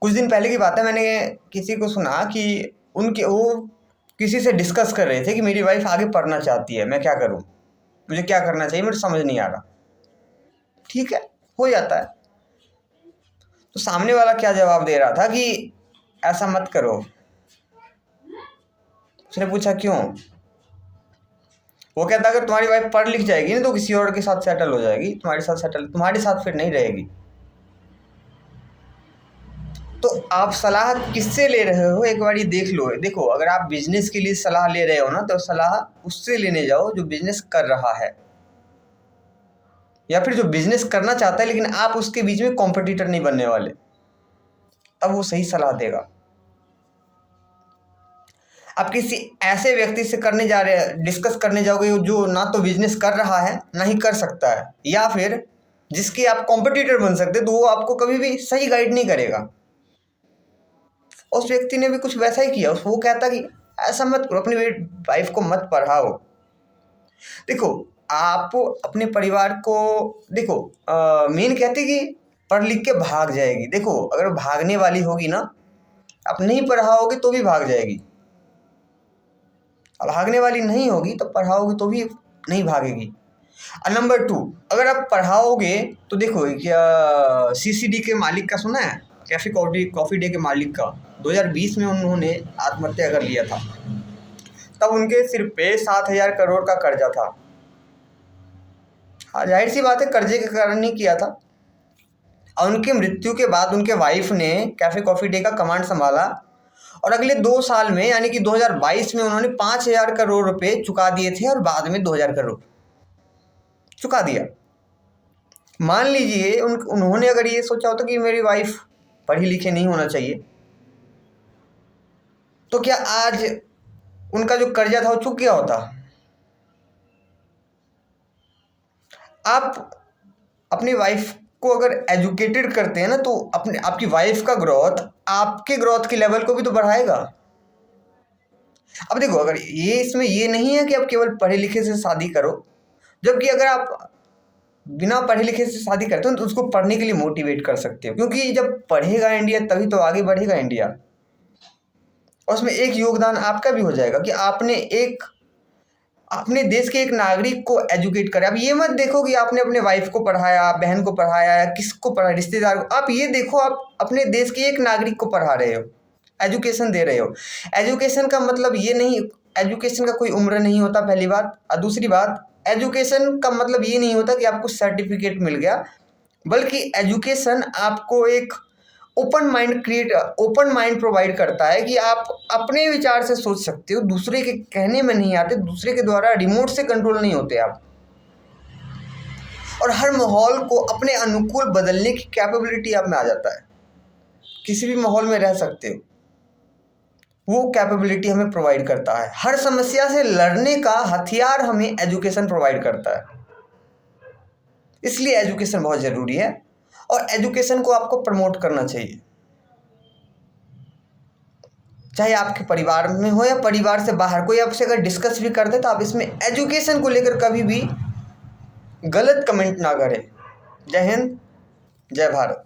कुछ दिन पहले की बात है, मैंने किसी को सुना कि वो किसी से डिस्कस कर रहे थे कि मेरी वाइफ आगे पढ़ना चाहती है, मैं क्या करूं, मुझे क्या करना चाहिए, मुझे समझ नहीं आ रहा। ठीक है, हो जाता है। तो सामने वाला क्या जवाब दे रहा था कि ऐसा मत करो। उसने पूछा क्यों? वो कहता अगर तुम्हारी वाइफ पढ़ लिख जाएगी ना तो किसी और के साथ सेटल हो जाएगी, तुम्हारे साथ फिर नहीं रहेगी। तो आप सलाह किससे ले रहे हो, एक बार ये देख लो। देखो, अगर आप बिजनेस के लिए सलाह ले रहे हो ना, तो सलाह उससे लेने जाओ जो बिजनेस कर रहा है, या फिर जो बिजनेस करना चाहता है लेकिन आप उसके बीच में कॉम्पिटिटर नहीं बनने वाले, तब वो सही सलाह देगा। आप किसी ऐसे व्यक्ति से डिस्कस करने जाओगे जो ना तो बिजनेस कर रहा है ना ही कर सकता है, या फिर जिसके आप कॉम्पिटिटर बन सकते, तो वो आपको कभी भी सही गाइड नहीं करेगा। उस व्यक्ति ने भी कुछ वैसा ही किया। वो कहता कि ऐसा मत करो, अपनी वाइफ को मत पढ़ाओ। देखो, आप अपने परिवार को देखो, मेन कहते कि पढ़ लिख के भाग जाएगी। देखो, अगर भागने वाली होगी ना, आप नहीं पढ़ाओगे तो भी भाग जाएगी। अब भागने वाली नहीं होगी तो पढ़ाओगे तो भी नहीं भागेगी। और नंबर 2, अगर आप पढ़ाओगे तो देखो, क्या CCD के मालिक का सुना है? कैफे कॉफ़ी डे के मालिक का 2020 में उन्होंने आत्महत्या कर लिया था। तब उनके सिर पे 7,000 करोड़ का कर्जा था। हाँ, जाहिर सी बात है, कर्जे के कारण नहीं किया था। और उनकी मृत्यु के बाद उनके वाइफ ने कैफे कॉफ़ी डे का कमांड संभाला, और अगले 2 साल में यानी कि 2022 में उन्होंने 5,000 करोड़ रुपए चुका दिए थे, और बाद में 2,000 करोड़ चुका दिया। मान लीजिए उन्होंने अगर ये सोचा होता कि मेरी वाइफ पढ़ी लिखे नहीं होना चाहिए, तो क्या आज उनका जो कर्जा था वो चुक गया होता? आप अपनी वाइफ को अगर एजुकेटेड करते हैं ना, तो आपकी वाइफ का ग्रोथ आपके ग्रोथ के लेवल को भी तो बढ़ाएगा। अब देखो, अगर इसमें ये नहीं है कि आप केवल पढ़े लिखे से शादी करो, जबकि अगर आप बिना पढ़े लिखे से शादी करते हो तो उसको पढ़ने के लिए मोटिवेट कर सकते हो, क्योंकि जब पढ़ेगा इंडिया तभी तो आगे बढ़ेगा इंडिया। और उसमें एक योगदान आपका भी हो जाएगा कि आपने अपने देश के एक नागरिक को एजुकेट करें। अब ये मत देखो कि आपने अपने वाइफ को पढ़ाया, बहन को पढ़ाया, या किसको पढ़ाया, रिश्तेदार को। आप ये देखो, आप अपने देश के एक नागरिक को पढ़ा रहे हो, एजुकेशन दे रहे हो। एजुकेशन का मतलब ये नहीं, एजुकेशन का कोई उम्र नहीं होता, पहली बात। और दूसरी बात, एजुकेशन का मतलब ये नहीं होता कि आपको सर्टिफिकेट मिल गया, बल्कि एजुकेशन आपको एक ओपन माइंड प्रोवाइड करता है कि आप अपने विचार से सोच सकते हो, दूसरे के कहने में नहीं आते, दूसरे के द्वारा रिमोट से कंट्रोल नहीं होते आप, और हर माहौल को अपने अनुकूल बदलने की कैपेबिलिटी आप में आ जाता है। किसी भी माहौल में रह सकते हो, वो कैपेबिलिटी हमें प्रोवाइड करता है। हर समस्या से लड़ने का हथियार हमें एजुकेशन प्रोवाइड करता है। इसलिए एजुकेशन बहुत ज़रूरी है, और एजुकेशन को आपको प्रमोट करना चाहिए, चाहे आपके परिवार में हो या परिवार से बाहर। कोई आपसे अगर डिस्कस भी करते तो आप इसमें एजुकेशन को लेकर कभी भी गलत कमेंट ना करें। जय हिंद, जय भारत।